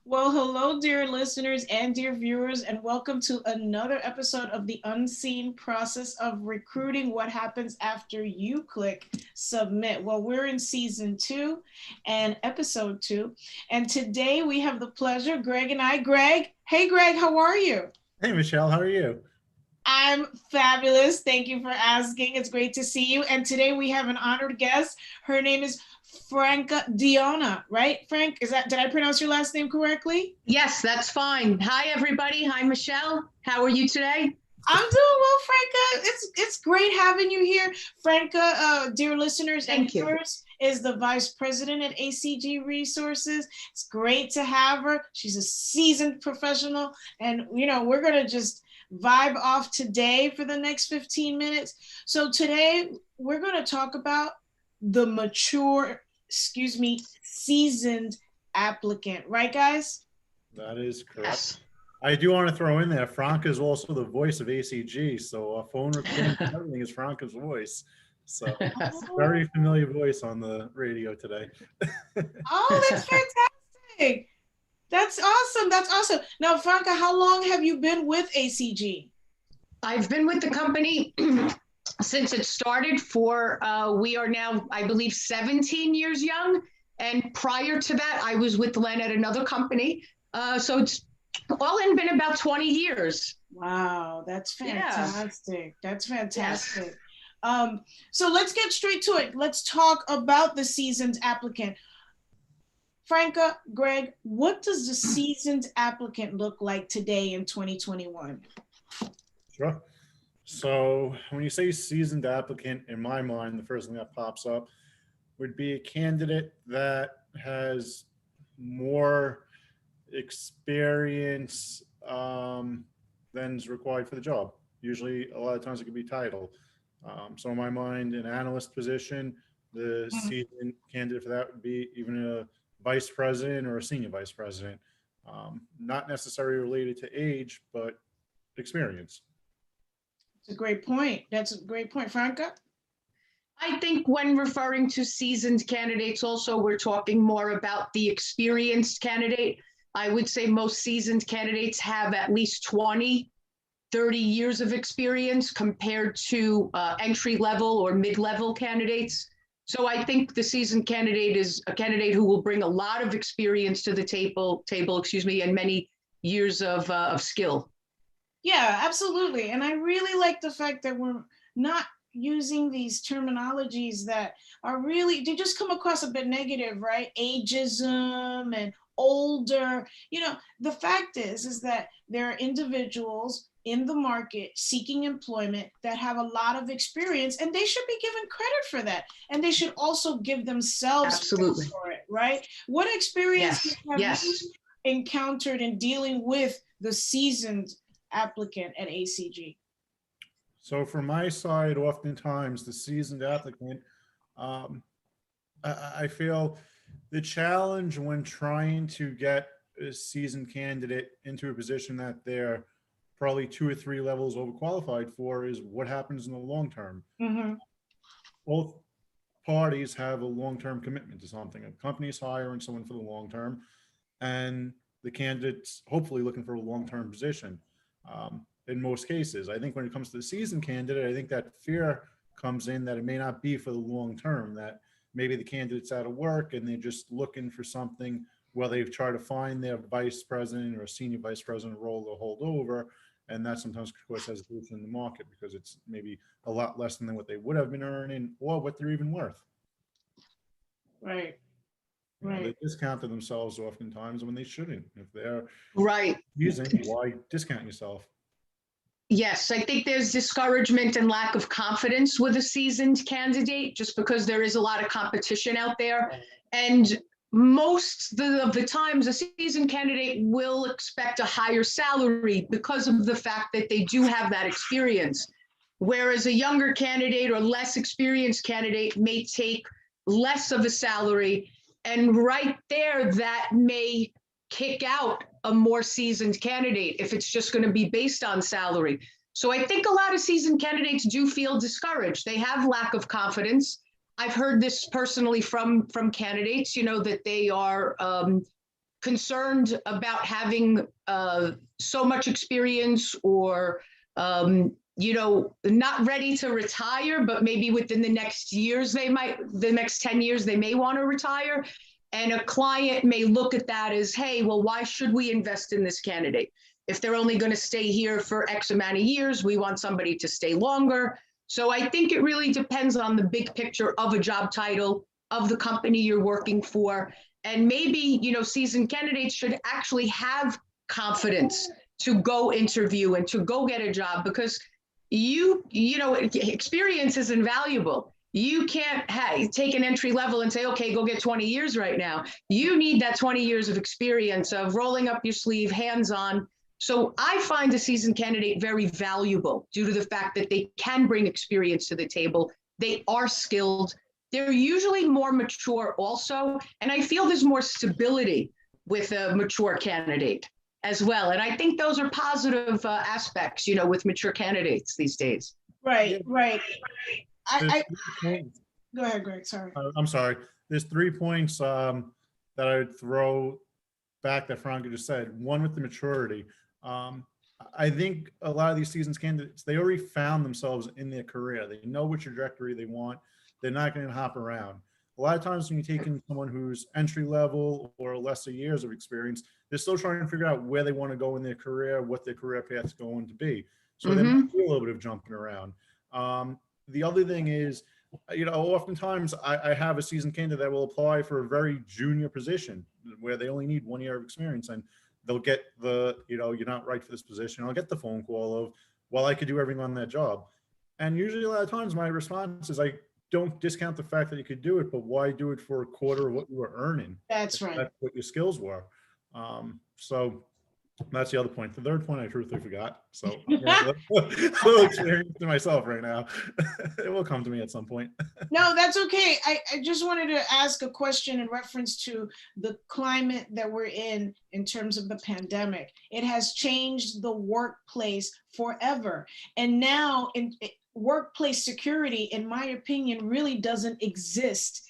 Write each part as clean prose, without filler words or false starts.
Well, hello, dear listeners and dear viewers, and welcome to another episode of the unseen process of recruiting. What happens after you click submit? Well, we're in season 2 and episode 2, and today we have the pleasure, Greg and I. Greg, hey, Greg, how are you? Hey, Michelle, how are you? I'm fabulous. Thank you for asking. It's great to see you. And today we have an honored guest. Her name is Franca Diona, right? Frank, did I pronounce your last name correctly? Yes, that's fine. Hi, everybody. Hi, Michelle. How are you today? I'm doing well, Franca. It's great having you here. Franca, dear listeners and Thank you. viewers, is the vice president at ACG Resources. It's great to have her. She's a seasoned professional, and we're gonna just vibe off today for the next 15 minutes. So today we're gonna talk about the seasoned applicant, right, guys? That is correct. Yes. I do want to throw in there, Franca is also the voice of ACG, so our phone recording and everything is Franca's voice. So very familiar voice on the radio today. Oh, that's fantastic. That's awesome. That's awesome. Now, Franca, how long have you been with ACG? I've been with the company since it started we are now, I believe, 17 years young. And prior to that, I was with Len at another company. So it's all in been about 20 years. Wow, that's fantastic. Yeah. That's fantastic. Yes. So let's get straight to it. Let's talk about the seasoned applicant. Franca, Greg, what does the seasoned applicant look like today in 2021? Sure. So when you say seasoned applicant, in my mind, the first thing that pops up would be a candidate that has more experience than is required for the job. Usually, a lot of times it could be title. So in my mind, an analyst position, the seasoned candidate for that would be even a vice president or a senior vice president. Not necessarily related to age, but experience. That's a great point. That's a great point, Franca. I think when referring to seasoned candidates, also, we're talking more about the experienced candidate. I would say most seasoned candidates have at least 20, 30 years of experience compared to entry level or mid-level candidates. So I think the seasoned candidate is a candidate who will bring a lot of experience to the table, and many years of skill. Yeah, absolutely. And I really like the fact that we're not using these terminologies that are really, they just come across a bit negative, right? Ageism and older. The fact is that there are individuals in the market seeking employment that have a lot of experience, and they should be given credit for that. And they should also give themselves Absolutely. credit for it, right? What experience have you encountered in dealing with the seasoned applicant at ACG? So from my side, oftentimes the seasoned applicant, I feel the challenge when trying to get a seasoned candidate into a position that they're probably 2 or 3 levels overqualified for is what happens in the long term. Mm-hmm. Both parties have a long-term commitment to something. A company's hiring someone for the long term, and the candidate's hopefully looking for a long-term position. In most cases, I think when it comes to the seasoned candidate, I think that fear comes in that it may not be for the long term, that maybe the candidate's out of work and they're just looking for something where they've tried to find their vice president or a senior vice president role to hold over. And that sometimes causes hesitation in the market because it's maybe a lot less than what they would have been earning or what they're even worth. Right. They discount themselves oftentimes when they shouldn't. If they're right using, why discount yourself? Yes, I think there's discouragement and lack of confidence with a seasoned candidate just because there is a lot of competition out there. And most of the times, a seasoned candidate will expect a higher salary because of the fact that they do have that experience. Whereas a younger candidate or less experienced candidate may take less of a salary. And right there, that may kick out a more seasoned candidate if it's just going to be based on salary. So I think a lot of seasoned candidates do feel discouraged. They have lack of confidence. I've heard this personally from candidates, that they are concerned about having so much experience, or not ready to retire, but maybe within the next 10 years, they may want to retire. And a client may look at that as, hey, well, why should we invest in this candidate? If they're only going to stay here for X amount of years, we want somebody to stay longer. So I think it really depends on the big picture of a job title, of the company you're working for. And maybe, seasoned candidates should actually have confidence to go interview and to go get a job, because experience is invaluable. You can't take an entry level and say, okay, go get 20 years right now. You need that 20 years of experience of rolling up your sleeve, hands-on. So I find a seasoned candidate very valuable due to the fact that they can bring experience to the table. They are skilled. They're usually more mature also. And I feel there's more stability with a mature candidate as well. And I think those are positive aspects, with mature candidates these days. Right. Go ahead, Greg. Sorry. I'm sorry. There's 3 points that I would throw back that Franca just said. One, with the maturity. I think a lot of these seasoned candidates, they already found themselves in their career. They know which trajectory they want. They're not going to hop around. A lot of times when you take in someone who's entry level or lesser years of experience, they're still trying to figure out where they want to go in their career, what their career path is going to be. So there might be a little bit of jumping around. The other thing is, oftentimes I have a seasoned candidate that will apply for a very junior position where they only need 1 year of experience, and they'll get you're not right for this position. I'll get the phone call of, well, I could do everything on that job. And usually a lot of times my response is, I don't discount the fact that you could do it, but why do it for a quarter of what you were earning? That's right. That's what your skills were. So that's the other point. The third point I truthfully forgot. So I'm a little experienced to myself right now. It will come to me at some point. No, that's okay. I just wanted to ask a question in reference to the climate that we're in terms of the pandemic. It has changed the workplace forever. And now workplace security, in my opinion, really doesn't exist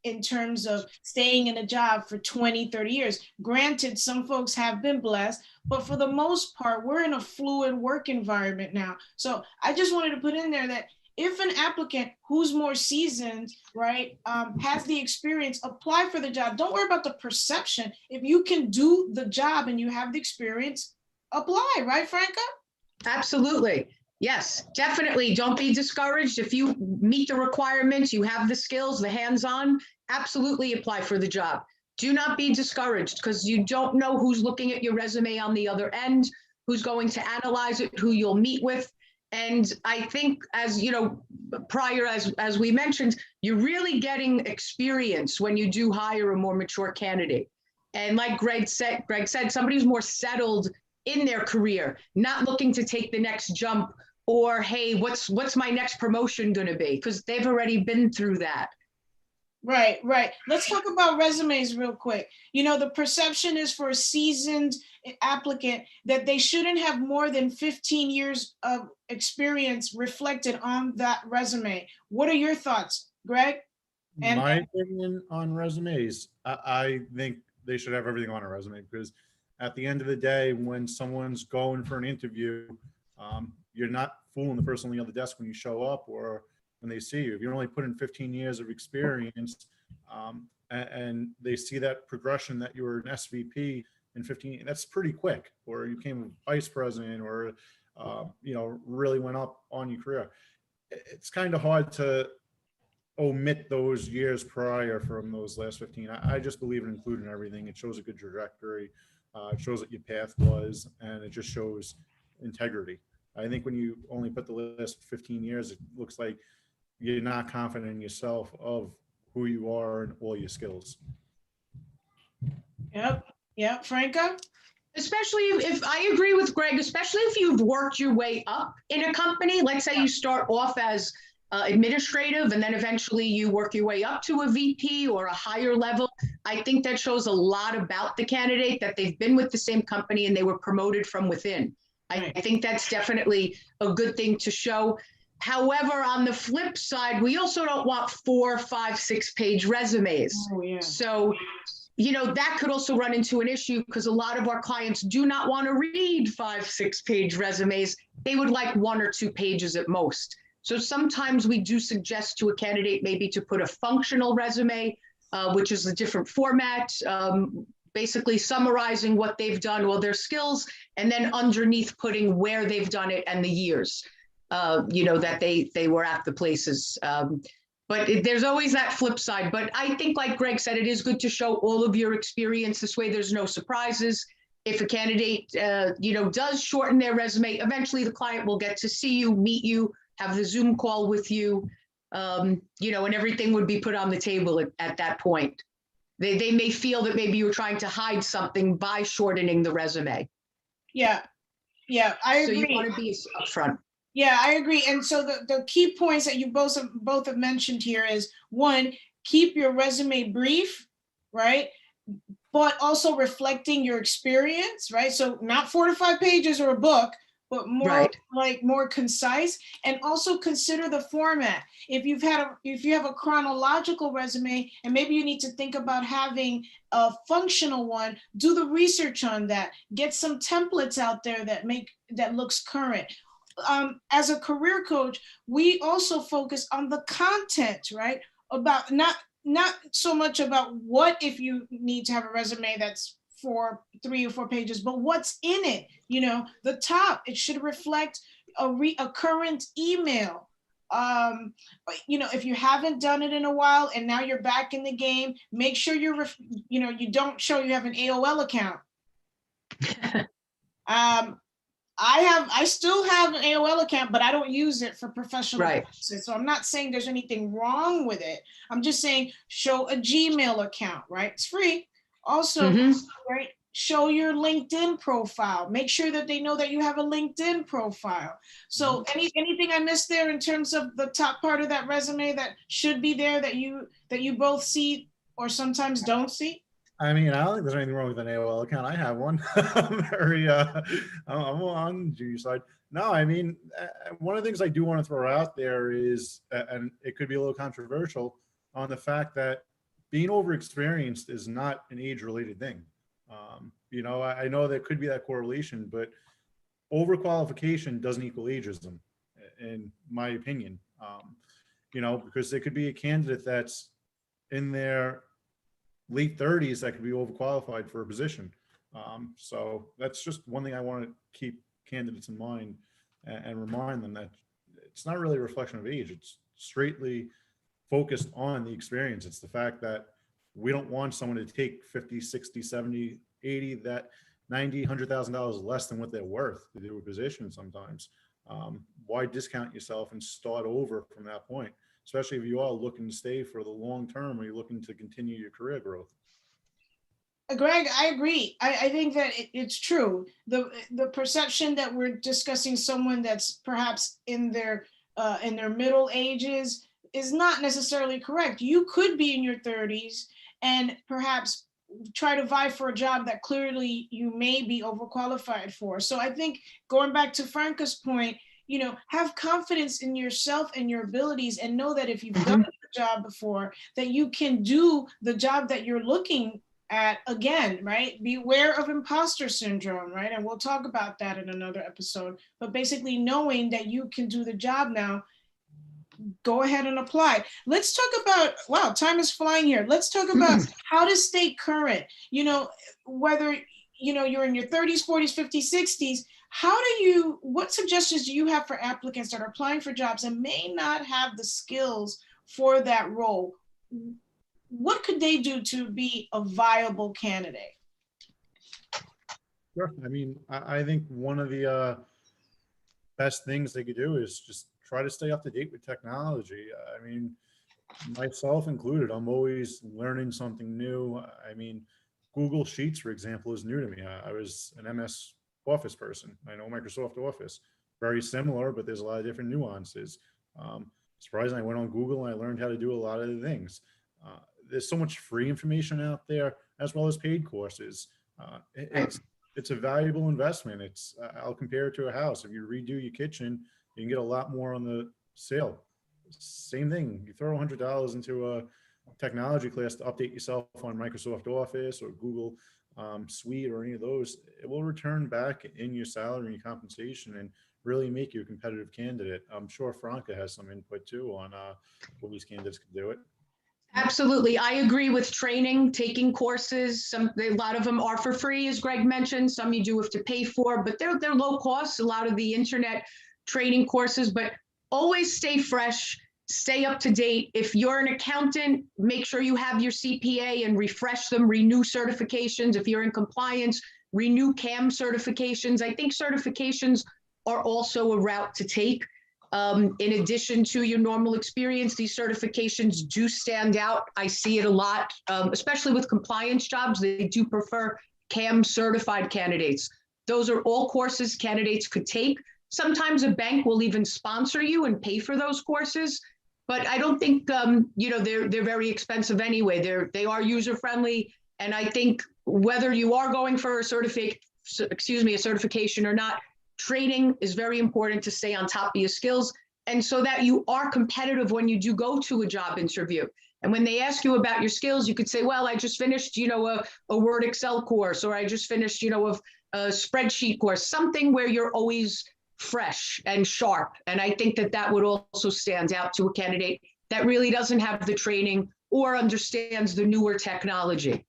in terms of staying in a job for 20, 30 years. Granted, some folks have been blessed, but for the most part, we're in a fluid work environment now. So I just wanted to put in there that if an applicant who's more seasoned, right, has the experience, apply for the job. Don't worry about the perception. If you can do the job and you have the experience, apply, right, Franca? Absolutely. Yes, definitely. Don't be discouraged. If you meet the requirements, you have the skills, the hands-on, absolutely apply for the job. Do not be discouraged, because you don't know who's looking at your resume on the other end, who's going to analyze it, who you'll meet with. And I think, as prior, as we mentioned, you're really getting experience when you do hire a more mature candidate. And like Greg said, somebody who's more settled in their career, not looking to take the next jump, or, hey, what's my next promotion going to be? Because they've already been through that. Right. Let's talk about resumes real quick. The perception is for a seasoned applicant that they shouldn't have more than 15 years of experience reflected on that resume. What are your thoughts, Greg? My opinion on resumes, I think they should have everything on a resume, because at the end of the day, when someone's going for an interview, you're not fooling the person on the other desk when you show up or when they see you. If you only put in 15 years of experience, and they see that progression that you were an SVP in 15, that's pretty quick, or you became a vice president, or really went up on your career. It's kind of hard to omit those years prior from those last 15. I just believe in including everything. It shows a good trajectory. It shows what your path was, and it just shows integrity. I think when you only put the last 15 years, it looks like you're not confident in yourself of who you are and all your skills. Yep. Franca? Especially if I agree with Greg, especially if you've worked your way up in a company. Let's say you start off as administrative, and then eventually you work your way up to a VP or a higher level. I think that shows a lot about the candidate, that they've been with the same company and they were promoted from within. I think that's definitely a good thing to show. However, on the flip side, we also don't want 4, 5, 6 page resumes. Oh, yeah. So that could also run into an issue because a lot of our clients do not want to read 5-6 page resumes. They would like 1 or 2 pages at most. So sometimes we do suggest to a candidate maybe to put a functional resume, which is a different format, basically summarizing what they've done, all their skills, and then underneath putting where they've done it and the years, that they were at the places. But there's always that flip side. But I think, like Greg said, it is good to show all of your experience. This way, there's no surprises. If a candidate, does shorten their resume, eventually the client will get to see you, meet you, have the Zoom call with you, and everything would be put on the table at that point. They may feel that maybe you're trying to hide something by shortening the resume. Yeah, I agree. So you want to be upfront. Yeah, I agree. And so the key points that you both have mentioned here is, one, keep your resume brief, right? But also reflecting your experience, right? So not 4 to 5 pages or a book, but more Right. like more concise. And also consider the format. If you have a chronological resume and maybe you need to think about having a functional one, do the research on that. Get some templates out there that looks current. As a career coach, we also focus on the content, right? About not so much about what if you need to have a resume that's 3 or 4 pages, but what's in it. The top, it should reflect a current email. If you haven't done it in a while and now you're back in the game, make sure you don't show you have an AOL account. I still have an AOL account, but I don't use it for professional purposes. So I'm not saying there's anything wrong with it. I'm just saying show a Gmail account, right? It's free. Also, right, show your LinkedIn profile. Make sure that they know that you have a LinkedIn profile. So anything I missed there in terms of the top part of that resume that should be there that you both see or sometimes don't see? I mean, I don't think there's anything wrong with an AOL account. I have one. I'm on the junior side. No, I mean, one of the things I do want to throw out there is, and it could be a little controversial, on the fact that being overexperienced is not an age-related thing. I know there could be that correlation, but overqualification doesn't equal ageism, in my opinion. Because there could be a candidate that's in their late 30s that could be overqualified for a position. So that's just one thing I want to keep candidates in mind and remind them that it's not really a reflection of age. It's straightly focused on the experience. It's the fact that we don't want someone to take 50, 60, 70, 80, that $90,000, $100,000 less than what they're worth to do a position sometimes. Why discount yourself and start over from that point? Especially if you are looking to stay for the long term or you're looking to continue your career growth. Greg, I agree. I think that it's true. The perception that we're discussing someone that's perhaps in their middle ages is not necessarily correct. You could be in your 30s and perhaps try to vie for a job that clearly you may be overqualified for. So I think going back to Franca's point, have confidence in yourself and your abilities and know that if you've done the job before, that you can do the job that you're looking at again, right? Beware of imposter syndrome, right? And we'll talk about that in another episode. But basically knowing that you can do the job now, go ahead and apply. Let's talk about, wow, time is flying here. Let's talk about how to stay current. Whether, you're in your 30s, 40s, 50s, 60s, what suggestions do you have for applicants that are applying for jobs and may not have the skills for that role? What could they do to be a viable candidate? Sure. I mean, I think one of the best things they could do is just try to stay up to date with technology. I mean, myself included, I'm always learning something new. I mean, Google Sheets, for example, is new to me. I was an MS Office person. I know Microsoft Office, very similar, but there's a lot of different nuances. Surprisingly, I went on Google and I learned how to do a lot of the things. There's so much free information out there, as well as paid courses. It's a valuable investment. I'll compare it to a house. If you redo your kitchen, you can get a lot more on the sale. Same thing. You throw $100 into technology class to update yourself on Microsoft Office or Google Suite or any of those, it will return back in your salary and your compensation and really make you a competitive candidate. I'm sure Franca has some input too on what these candidates could do it. Absolutely. I agree with training, taking courses. A lot of them are for free, as Greg mentioned. Some you do have to pay for, but they're low cost. A lot of the internet training courses, but always stay fresh, stay up to date. If you're an accountant, make sure you have your CPA and refresh them, renew certifications. If you're in compliance, renew CAM certifications. I think certifications are also a route to take. In addition to your normal experience, these certifications do stand out. I see it a lot, especially with compliance jobs. They do prefer CAM certified candidates. Those are all courses candidates could take. Sometimes a bank will even sponsor you and pay for those courses, but I don't think they're very expensive anyway. They are user friendly, and I think whether you are going for a certification or not, training is very important to stay on top of your skills, and so that you are competitive when you do go to a job interview. And when they ask you about your skills, you could say, well, I just finished, a Word Excel course, or I just finished, a spreadsheet course, something where you're always fresh and sharp. And I think that would also stand out to a candidate that really doesn't have the training or understands the newer technology.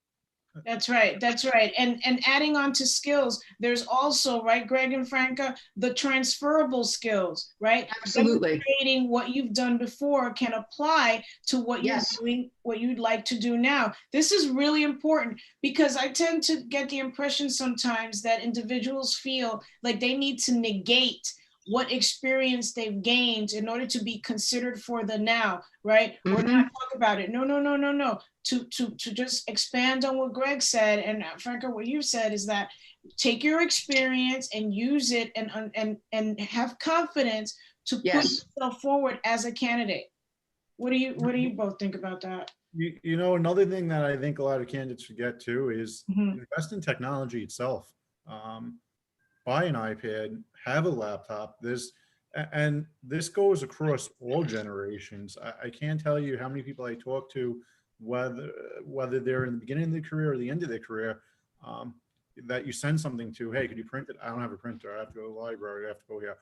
That's right. That's right. And adding on to skills, there's also, right, Greg and Franca, the transferable skills, right? Absolutely. Demonstrating what you've done before can apply to what you're doing, what you'd like to do now. This is really important because I tend to get the impression sometimes that individuals feel like they need to negate what experience they've gained in order to be considered for the now, right? Or not talk about it. No. To just expand on what Greg said, and Franca, what you said is that take your experience and use it and have confidence to put yourself forward as a candidate. What do you both think about that? Another thing that I think a lot of candidates forget too is invest in technology itself. Buy an iPad, have a laptop. And this goes across all generations. I can't tell you how many people I talk to, whether they're in the beginning of their career or the end of their career, that you send something to, hey, could you print it? I don't have a printer. I have to go to the library. I have to go here.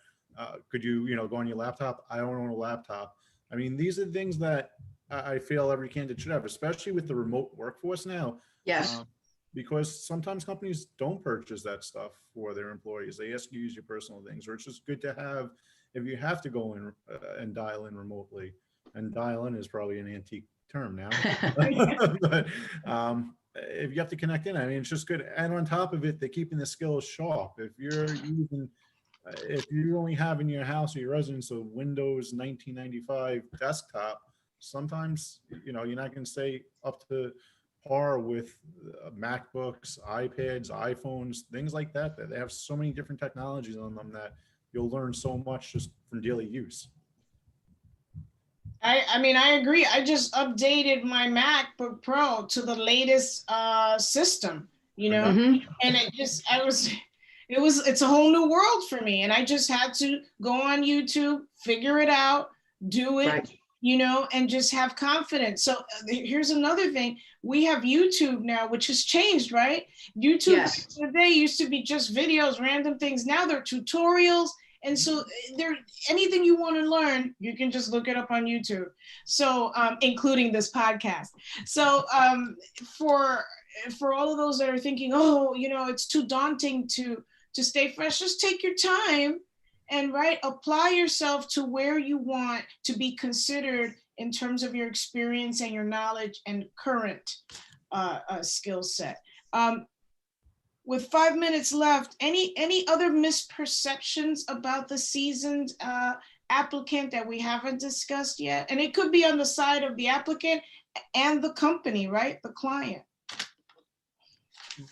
Could you, go on your laptop? I don't own a laptop. I mean, these are things that I feel every candidate should have, especially with the remote workforce now. Yes. Because sometimes companies don't purchase that stuff for their employees. They ask you to use your personal things, or it's just good to have if you have to go in and dial in remotely. And dial in is probably an antique term now. But if you have to connect in, I mean, it's just good. And on top of it, they're keeping the skills sharp. If you only have in your house or your residence a Windows 1995 desktop, sometimes, you're not going to stay up to par with MacBooks, iPads, iPhones, things like that. They have so many different technologies on them that you'll learn so much just from daily use. I mean, I agree. I just updated my MacBook Pro to the latest system, and it's a whole new world for me. And I just had to go on YouTube, figure it out, do it, right. And just have confidence. So here's another thing. We have YouTube now, which has changed, right? YouTube today used to be just videos, random things. Now they're tutorials. And so anything you want to learn, you can just look it up on YouTube. So including this podcast. So for all of those that are thinking, oh, it's too daunting to stay fresh, just take your time and apply yourself to where you want to be considered in terms of your experience and your knowledge and current skill set. With 5 minutes left, any other misperceptions about the seasoned applicant that we haven't discussed yet? And it could be on the side of the applicant and the company, right? The client.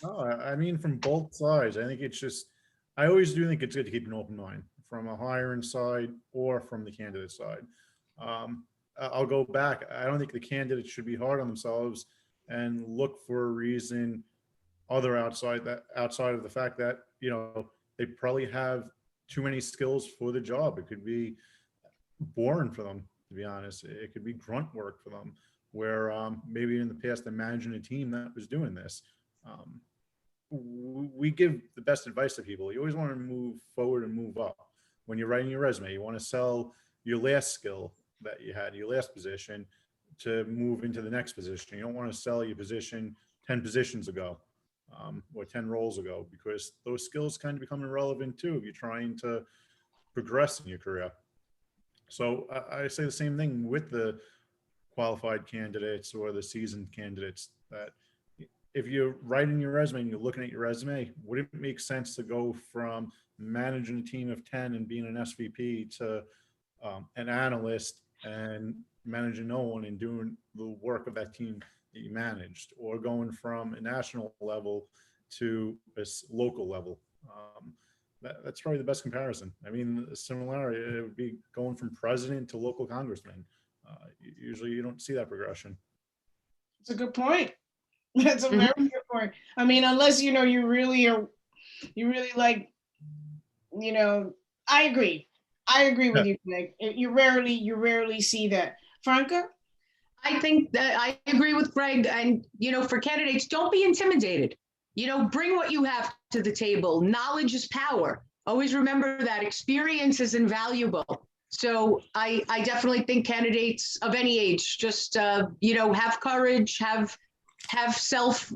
No, I mean, from both sides. I think I always do think it's good to keep an open mind from a hiring side or from the candidate side. I'll go back. I don't think the candidates should be hard on themselves and look for a reason outside of the fact that, they probably have too many skills for the job. It could be boring for them, to be honest. It could be grunt work for them. where maybe in the past they're managing a team that was doing this. We give the best advice to people. You always want to move forward and move up. When you're writing your resume, you want to sell your last skill that you had, your last position, to move into the next position. You don't want to sell your position 10 positions ago or 10 roles ago, because those skills kind of become irrelevant too if you're trying to progress in your career. So I say the same thing with the qualified candidates or the seasoned candidates, that if you're writing your resume and you're looking at your resume, would it make sense to go from managing a team of 10 and being an SVP to an analyst and managing no one and doing the work of that team that you managed, or going from a national level to a local level? That's probably the best comparison. I mean, the similarity, it would be going from president to local congressman. Usually you don't see that progression. It's a good point. That's a very good point. I mean, unless, you know, you really like, you know, I agree with you, Greg. You rarely see that. Franca? I think that I agree with Greg. And, you know, for candidates, don't be intimidated. You know, bring what you have to the table. Knowledge is power. Always remember that experience is invaluable. So I definitely think candidates of any age, just, you know, have courage, have self,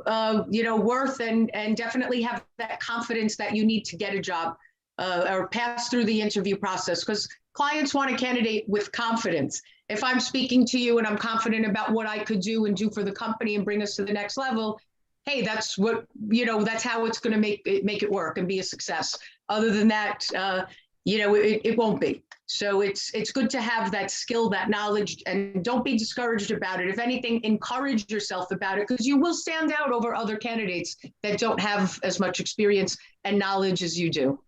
you know, worth, and definitely have that confidence that you need to get a job or pass through the interview process, because clients want a candidate with confidence. If I'm speaking to you and I'm confident about what I could do and do for the company and bring us to the next level, hey, that's what, you know, that's how it's going to make it work and be a success. Other than that, you know, it won't be. So it's good to have that skill, that knowledge, and don't be discouraged about it. If anything, encourage yourself about it, because you will stand out over other candidates that don't have as much experience and knowledge as you do.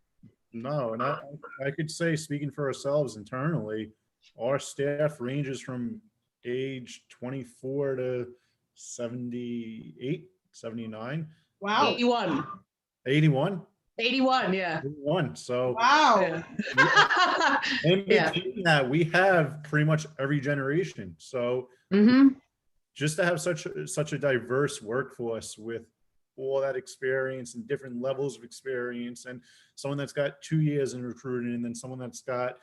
No, and I could say, speaking for ourselves internally, our staff ranges from age 24 to 78, 79. Wow. 81. 81? 81, yeah. 81. So Wow. in Yeah. between that, we have pretty much every generation. So just to have such a diverse workforce with all that experience and different levels of experience, and someone that's got 2 years in recruiting, and then someone that's got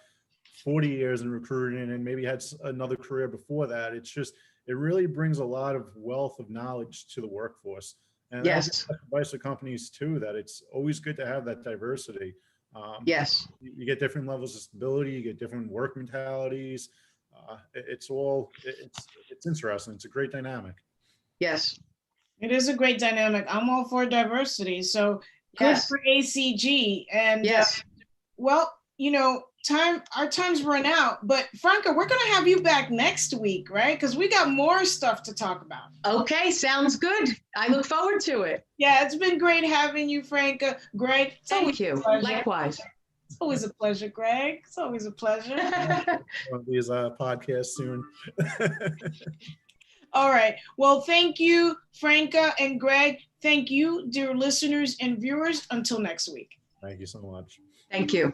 40 years in recruiting and maybe had another career before that. It's just, it really brings a lot of wealth of knowledge to the workforce. And Yes. I advise to companies too, that it's always good to have that diversity. Yes. You get different levels of stability, you get different work mentalities. It's interesting. It's a great dynamic. Yes. It is a great dynamic. I'm all for diversity. So good Yes. for ACG. And Yes. well, you know, our time's run out, but Franca, we're going to have you back next week, right? Because we got more stuff to talk about. Okay, sounds good. I look forward to it. Yeah, it's been great having you, Franca. Greg, Thank you. Likewise. It's always a pleasure, Greg. It's always a pleasure. One of these podcasts soon. All right. Well, thank you, Franca and Greg. Thank you, dear listeners and viewers. Until next week. Thank you so much. Thank you.